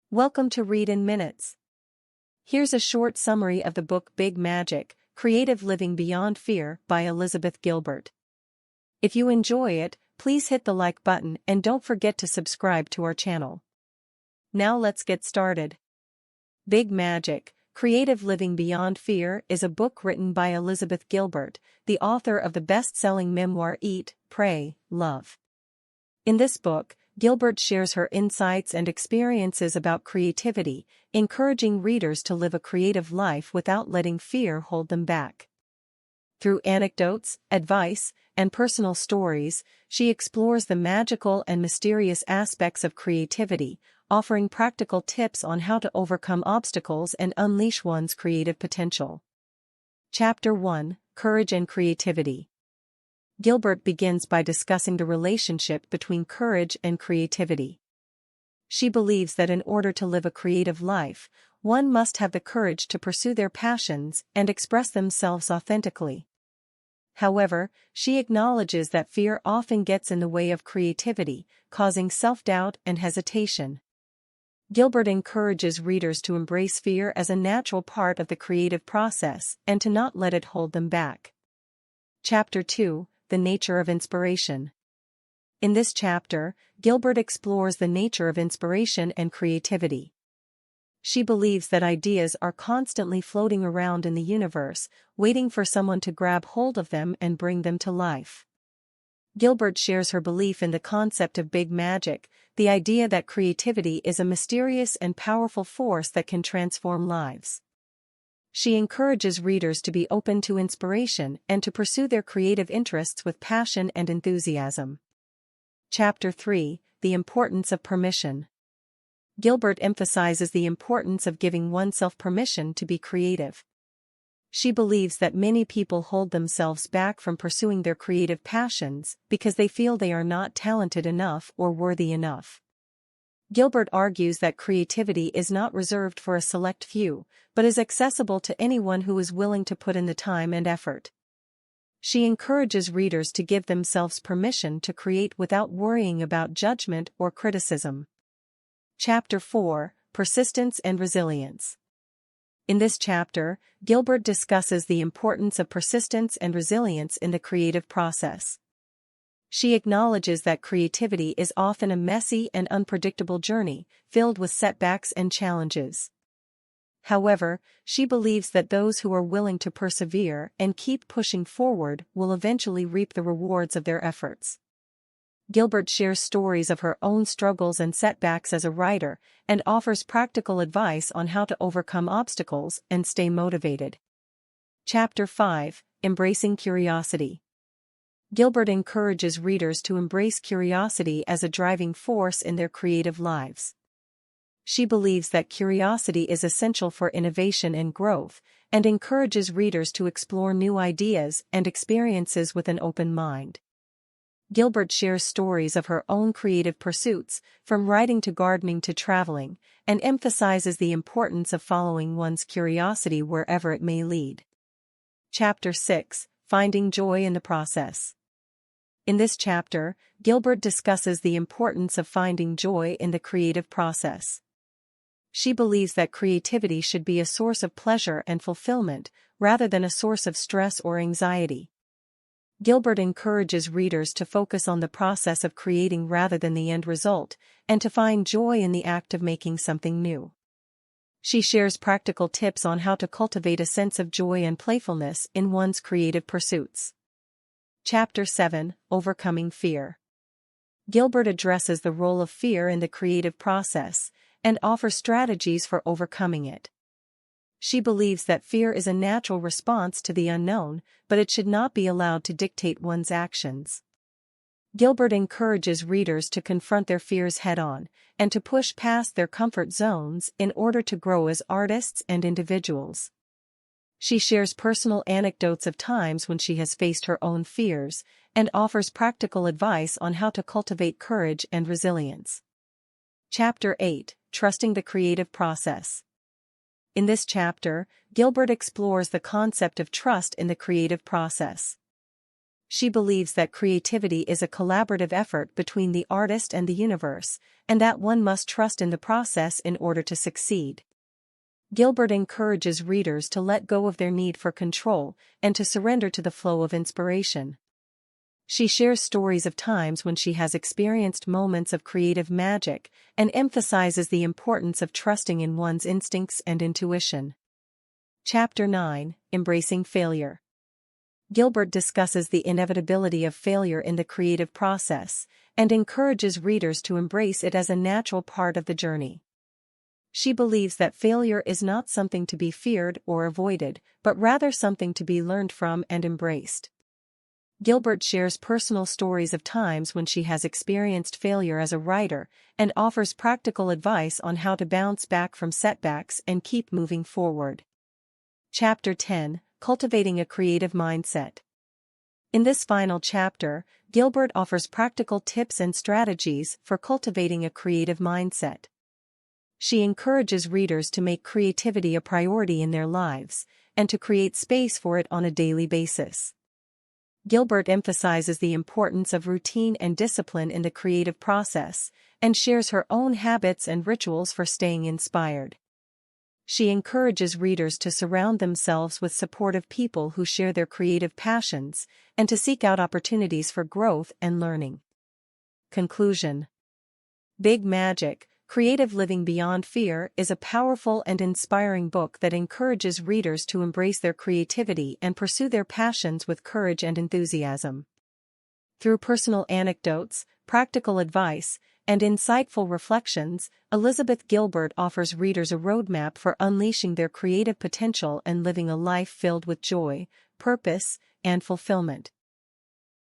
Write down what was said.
Welcome to Read in Minutes. Here's a short summary of the book Big Magic: Creative Living Beyond Fear by Elizabeth Gilbert. If you enjoy it, please hit the like button and don't forget to subscribe to our channel. Now let's get started. Big Magic: Creative Living Beyond Fear is a book written by Elizabeth Gilbert, the author of the best-selling memoir Eat, Pray, Love. In this book, Gilbert shares her insights and experiences about creativity, encouraging readers to live a creative life without letting fear hold them back. Through anecdotes, advice, and personal stories, she explores the magical and mysterious aspects of creativity, offering practical tips on how to overcome obstacles and unleash one's creative potential. Chapter 1: Courage and Creativity. Gilbert begins by discussing the relationship between courage and creativity. She believes that in order to live a creative life, one must have the courage to pursue their passions and express themselves authentically. However, she acknowledges that fear often gets in the way of creativity, causing self-doubt and hesitation. Gilbert encourages readers to embrace fear as a natural part of the creative process and to not let it hold them back. Chapter 2: The Nature of Inspiration. In this chapter, Gilbert explores the nature of inspiration and creativity. She believes that ideas are constantly floating around in the universe, waiting for someone to grab hold of them and bring them to life. Gilbert shares her belief in the concept of big magic, the idea that creativity is a mysterious and powerful force that can transform lives. She encourages readers to be open to inspiration and to pursue their creative interests with passion and enthusiasm. Chapter 3: The Importance of Permission. Gilbert emphasizes the importance of giving oneself permission to be creative. She believes that many people hold themselves back from pursuing their creative passions because they feel they are not talented enough or worthy enough. Gilbert argues that creativity is not reserved for a select few, but is accessible to anyone who is willing to put in the time and effort. She encourages readers to give themselves permission to create without worrying about judgment or criticism. Chapter 4: Persistence and Resilience. In this chapter, Gilbert discusses the importance of persistence and resilience in the creative process. She acknowledges that creativity is often a messy and unpredictable journey, filled with setbacks and challenges. However, she believes that those who are willing to persevere and keep pushing forward will eventually reap the rewards of their efforts. Gilbert shares stories of her own struggles and setbacks as a writer, and offers practical advice on how to overcome obstacles and stay motivated. Chapter 5: Embracing Curiosity. Gilbert encourages readers to embrace curiosity as a driving force in their creative lives. She believes that curiosity is essential for innovation and growth, and encourages readers to explore new ideas and experiences with an open mind. Gilbert shares stories of her own creative pursuits, from writing to gardening to traveling, and emphasizes the importance of following one's curiosity wherever it may lead. Chapter 6: Finding Joy in the Process. In this chapter, Gilbert discusses the importance of finding joy in the creative process. She believes that creativity should be a source of pleasure and fulfillment, rather than a source of stress or anxiety. Gilbert encourages readers to focus on the process of creating rather than the end result, and to find joy in the act of making something new. She shares practical tips on how to cultivate a sense of joy and playfulness in one's creative pursuits. Chapter 7: Overcoming Fear. Gilbert addresses the role of fear in the creative process, and offers strategies for overcoming it. She believes that fear is a natural response to the unknown, but it should not be allowed to dictate one's actions. Gilbert encourages readers to confront their fears head-on, and to push past their comfort zones in order to grow as artists and individuals. She shares personal anecdotes of times when she has faced her own fears, and offers practical advice on how to cultivate courage and resilience. Chapter 8: Trusting the Creative Process. In this chapter, Gilbert explores the concept of trust in the creative process. She believes that creativity is a collaborative effort between the artist and the universe, and that one must trust in the process in order to succeed. Gilbert encourages readers to let go of their need for control and to surrender to the flow of inspiration. She shares stories of times when she has experienced moments of creative magic and emphasizes the importance of trusting in one's instincts and intuition. Chapter 9: Embracing Failure. Gilbert discusses the inevitability of failure in the creative process and encourages readers to embrace it as a natural part of the journey. She believes that failure is not something to be feared or avoided, but rather something to be learned from and embraced. Gilbert shares personal stories of times when she has experienced failure as a writer and offers practical advice on how to bounce back from setbacks and keep moving forward. Chapter 10: Cultivating a Creative Mindset. In this final chapter, Gilbert offers practical tips and strategies for cultivating a creative mindset. She encourages readers to make creativity a priority in their lives and to create space for it on a daily basis. Gilbert emphasizes the importance of routine and discipline in the creative process and shares her own habits and rituals for staying inspired. She encourages readers to surround themselves with supportive people who share their creative passions and to seek out opportunities for growth and learning. Conclusion. Big Magic: Creative Living Beyond Fear is a powerful and inspiring book that encourages readers to embrace their creativity and pursue their passions with courage and enthusiasm. Through personal anecdotes, practical advice, and insightful reflections, Elizabeth Gilbert offers readers a roadmap for unleashing their creative potential and living a life filled with joy, purpose, and fulfillment.